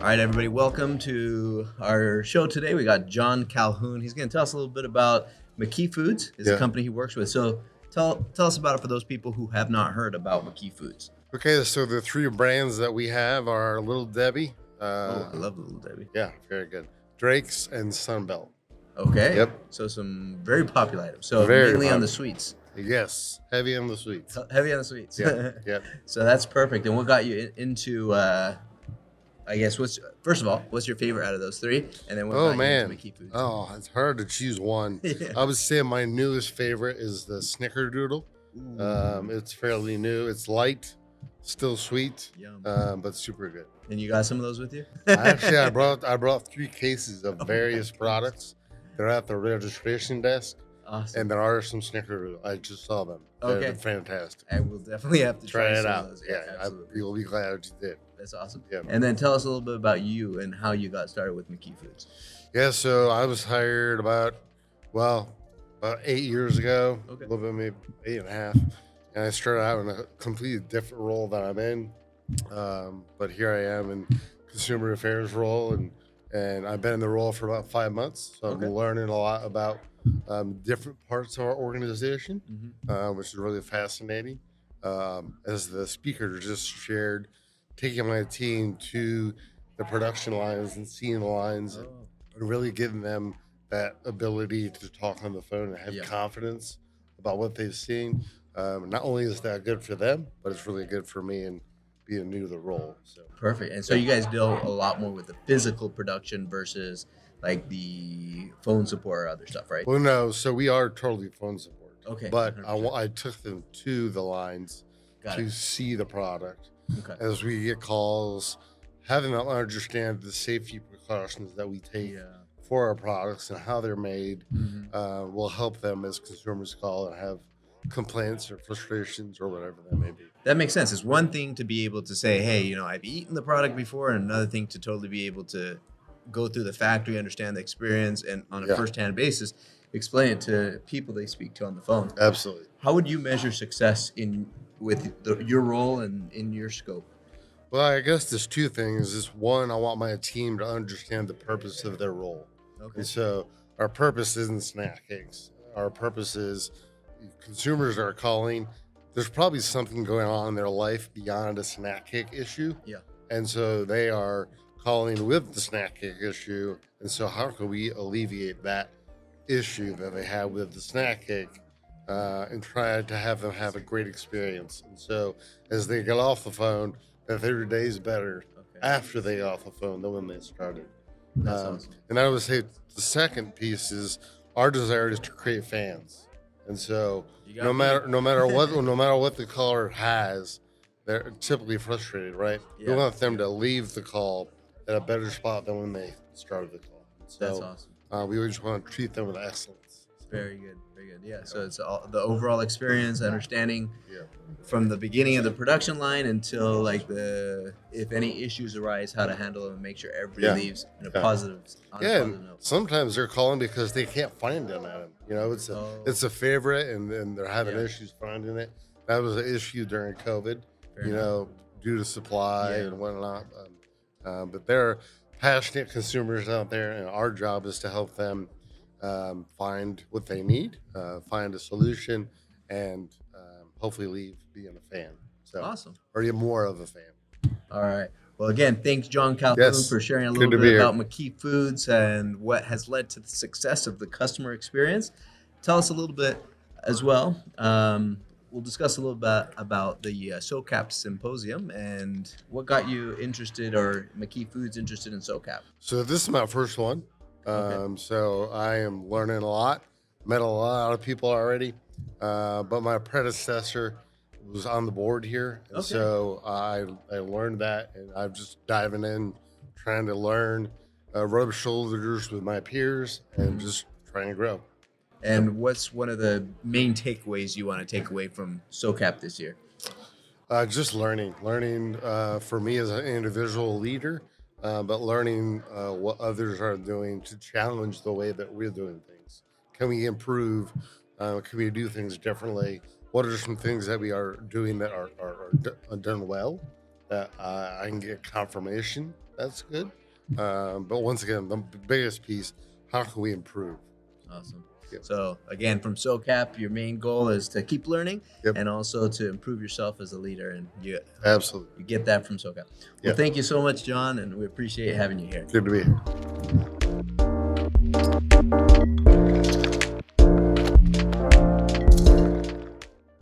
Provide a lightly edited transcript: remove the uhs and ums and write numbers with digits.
All right, everybody, welcome to our show today. We got John Calhoun. He's going to tell us a little bit about McKee Foods, is the Yeah. company he works with. So tell us about it for those people who have not heard about McKee Foods. Okay, so the three brands that we have are Little Debbie. Oh, I love Little Debbie. Yeah, very good. Drake's and Sunbelt. Okay. Yep. So some very popular items. So Very mainly on the popular. sweets. Yes, heavy on the sweets. Heavy on the sweets. Yeah, yeah. So that's perfect. And what got you into I guess first of all, what's your favorite out of those three? And then what Oh got you man. into McKee Foods? Oh, it's hard to choose one. Yeah. I would say my newest favorite is the Snickerdoodle. Ooh, It's fairly new. It's light, still sweet, yum. but super good. And you got some of those with you? Actually, I brought 3 cases of Oh various my products. They're at the registration desk. Awesome. And there are some Snickerdoodle. I just saw them. Okay. They're fantastic. I will definitely have to Try try it some out. of those. Yeah, Absolutely. you'll be glad you did. That's awesome. Yeah. And then tell us a little bit about you and how you got started with McKee Foods. Yeah, so I was hired about 8 years ago, Okay. a little bit, maybe 8.5. And I started out in a completely different role than I'm in. But here I am in consumer affairs role, and I've been in the role for about 5 months. So Okay. I'm learning a lot about different parts of our organization, which is really fascinating. As the speaker just shared, taking my team to the production lines and seeing the lines Oh, and really giving them that ability to talk on the phone and have Yeah. confidence about what they've seen. Not only is that good for them, but it's really good for me and being new to the role. So perfect. And so you guys deal a lot more with the physical production versus like the phone support or other stuff, right? well, no, so we are totally phone support. Okay, But 100%. I took them to the lines Got to it. see the product Okay. as we get calls, having them understand the safety precautions that we take Yeah. for our products and how they're made Mhm. will help them as consumers call and have complaints or frustrations or whatever that may be. That makes sense. It's one thing to be able to say, hey, I've eaten the product before, and another thing to totally be able to go through the factory, understand the experience, and on a Yeah. first-hand basis, explain it to people they speak to on the phone. Absolutely. How would you measure success your role and in your scope? Well, I guess there's two things. Is one, I want my team to understand the purpose of their role. Okay. And so our purpose isn't snack cakes. Our purpose is consumers are calling. There's probably something going on in their life beyond a snack cake issue. Yeah. And so they are calling with the snack cake issue. And so how can we alleviate that issue that they have with the snack cake and try to have them have a great experience? And so as they get off the phone, that their day's better Okay. after they got off the phone than when they started. That's awesome. And I would say the second piece is our desire is to create fans. And so You got no me. matter what no matter what the caller has, they're typically frustrated, right? Yeah, We want them to leave the call at a better spot than when they started the call. That's So awesome. we just want to treat them with excellence. Very good. Very good. Yeah. So it's all the overall experience, understanding Yeah. from the beginning of the production line until like if any issues arise, how to handle them and make sure everybody Yeah. leaves in a Yeah. positive Yeah, note. and sometimes they're calling because they can't find an item. Oh. It's a favorite, and they're having Yeah. issues finding it. That was an issue during COVID, Fair enough. due to supply Yeah. and whatnot. But there are passionate consumers out there, and our job is to help them find what they need, find a solution, and hopefully leave being a fan. So, Awesome. or you're more of a fan. All right. Well, again, thanks, John Calhoun, Yes. for sharing a Good little to bit be here. about McKee Foods and what has led to the success of the customer experience. Tell us a little bit as well. We'll discuss a little bit about the SOCAP Symposium and what got you interested or McKee Foods interested in SOCAP. So this is my first one. Okay. So I am learning a lot. Met a lot of people already, but my predecessor was on the board here, and Okay. so I learned that, and I'm just diving in, trying to learn, rub shoulders with my peers, and just trying to grow. And what's one of the main takeaways you want to take away from SOCAP this year? Just learning for me as an individual leader, but learning what others are doing to challenge the way that we're doing things. Can we improve? Can we do things differently? What are some things that we are doing that are done well? that I can get confirmation. That's good. But once again, the biggest piece, how can we improve? Awesome. Yep. So again, from SOCAP, your main goal is to keep learning Yep. and also to improve yourself as a leader, and Absolutely. you get that from SOCAP. Well, Yeah. thank you so much, John, and we appreciate having you here. Good to be here.